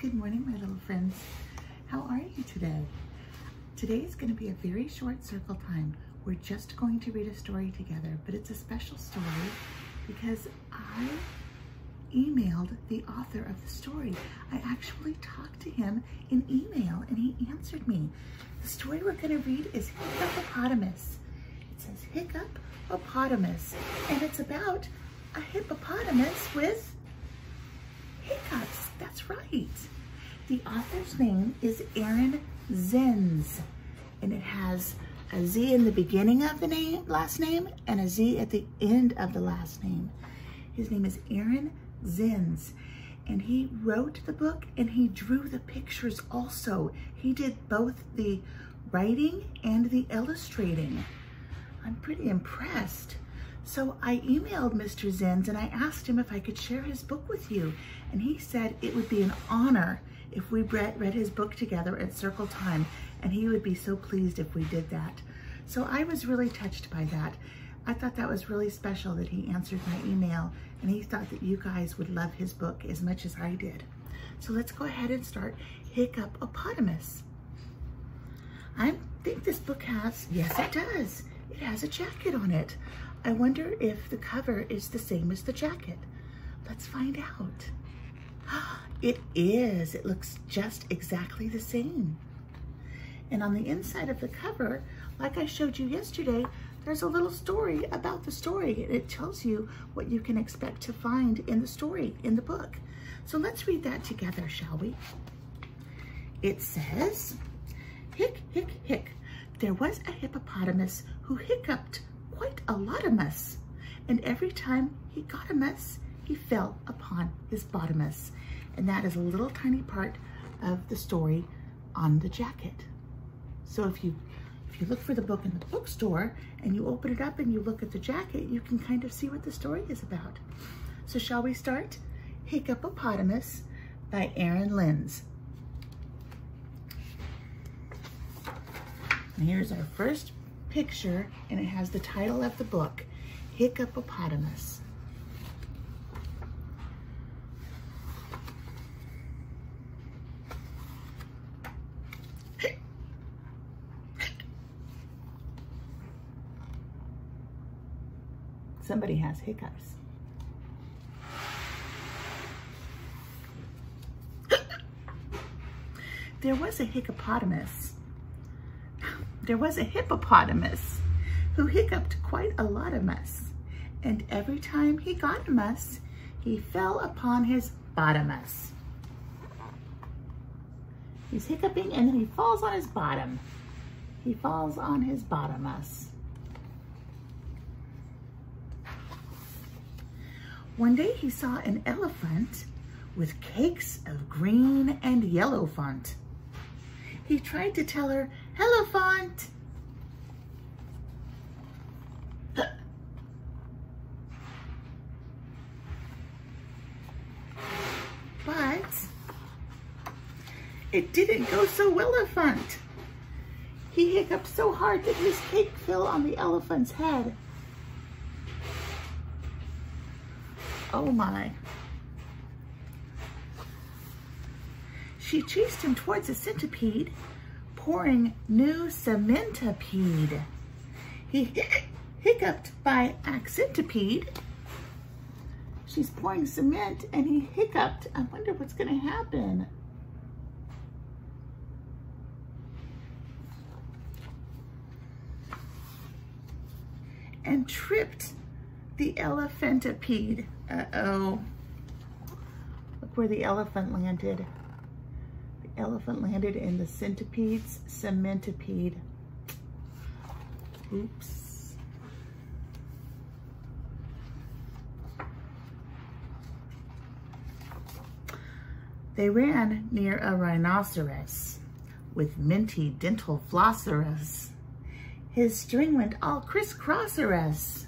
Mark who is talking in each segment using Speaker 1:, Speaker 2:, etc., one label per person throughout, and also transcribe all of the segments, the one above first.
Speaker 1: Good morning, my little friends. How are you today? Today is going to be a very short circle time. We're just going to read a story together, but it's a special story because I emailed the author of the story. I actually talked to him in email and he answered me. The story we're going to read is Hippopotamus. It says Hippopotamus, and it's about a hippopotamus with hiccups. That's right. The author's name is Aaron Zins, and it has a Z in the beginning of the last name and a Z at the end of the last name. His name is Aaron Zins, and he wrote the book and he drew the pictures also. He did both the writing and the illustrating. I'm pretty impressed. So I emailed Mr. Zins and I asked him if I could share his book with you. And he said it would be an honor if we read his book together at circle time, and he would be so pleased if we did that. So I was really touched by that. I thought that was really special that he answered my email, and he thought that you guys would love his book as much as I did. So let's go ahead and start Hippopotamus. I think this book has, yes it does, it has a jacket on it. I wonder if the cover is the same as the jacket. Let's find out. It is. It looks just exactly the same. And on the inside of the cover, like I showed you yesterday, there's a little story about the story. And it tells you what you can expect to find in the story, in the book. So let's read that together, shall we? It says, hic, hic, hic. There was a hippopotamus who hiccuped quite a lot of muss, and every time he got a muss, he fell upon his bottomus. And that is a little tiny part of the story on the jacket. So if you look for the book in the bookstore and you open it up and you look at the jacket, you can kind of see what the story is about. So shall we start? Hippopotamus by Aaron Zins. And here's our first picture, and it has the title of the book, Hippopotamus. Somebody has hiccups. There was a hippopotamus who hiccuped quite a lot of muss, and every time he got a muss, he fell upon his bottomus. He's hiccuping and then he falls on his bottom. He falls on his bottomus. One day he saw an elephant with cakes of green and yellow font. He tried to tell her, "Elephant!" But it didn't go so well, elephant. He hiccuped so hard that his cake fell on the elephant's head. Oh my. She chased him towards a centipede, pouring new cementipede. He hiccuped by accentipede. She's pouring cement and he hiccuped. I wonder what's going to happen. And tripped the elephantipede. Uh-oh. Look where the elephant landed. The elephant landed in the centipede's cementipede. Oops. They ran near a rhinoceros with minty dental flosserus. His string went all crisscrosserus.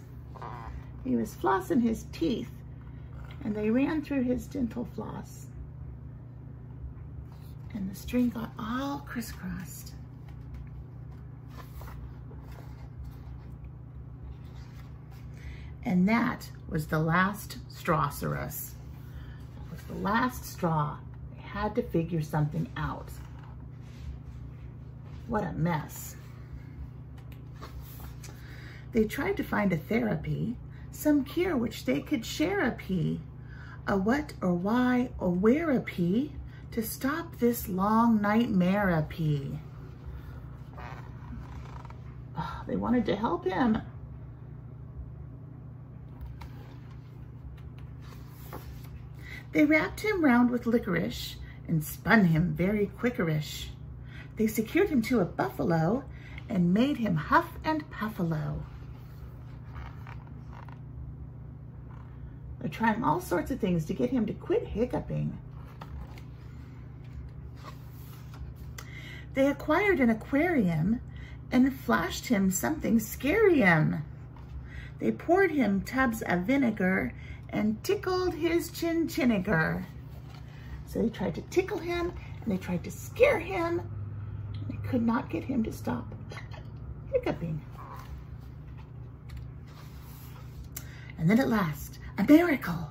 Speaker 1: He was flossing his teeth, and they ran through his dental floss. And the string got all crisscrossed. And that was the last strawcerus. It was the last straw. They had to figure something out. What a mess. They tried to find a therapy, some cure which they could share a pea, a what or why or where a pea, to stop this long nightmare a pea. Oh, they wanted to help him. They wrapped him round with licorice and spun him very quickerish. They secured him to a buffalo and made him huff and puffalo. They're trying all sorts of things to get him to quit hiccuping. They acquired an aquarium and flashed him something scary-em. They poured him tubs of vinegar and tickled his chin-chiniger. So they tried to tickle him and they tried to scare him, and they could not get him to stop hiccuping. And then at last, a miracle.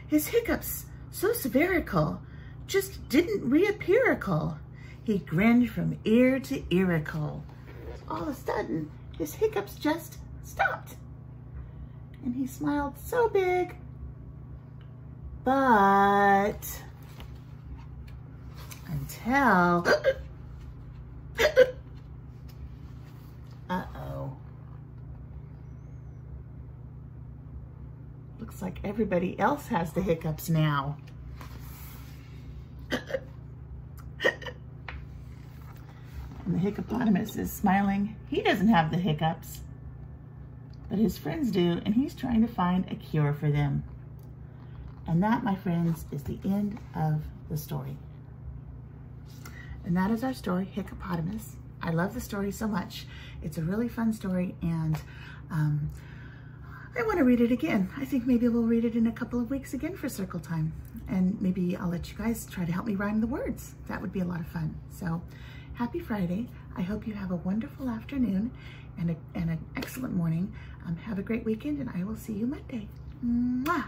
Speaker 1: His hiccups, so severical, just didn't reappearical. He grinned from ear to earicle. All of a sudden, his hiccups just stopped. And he smiled so big, but until, uh-oh. Looks like everybody else has the hiccups now. And the hippopotamus is smiling. He doesn't have the hiccups, but his friends do, and he's trying to find a cure for them. And that, my friends, is the end of the story. And that is our story, Hippopotamus. I love the story so much. It's a really fun story, and I want to read it again. I think maybe we'll read it in a couple of weeks again for circle time. And maybe I'll let you guys try to help me rhyme the words. That would be a lot of fun. So, happy Friday. I hope you have a wonderful afternoon and an excellent morning. Have a great weekend, and I will see you Monday. Mwah!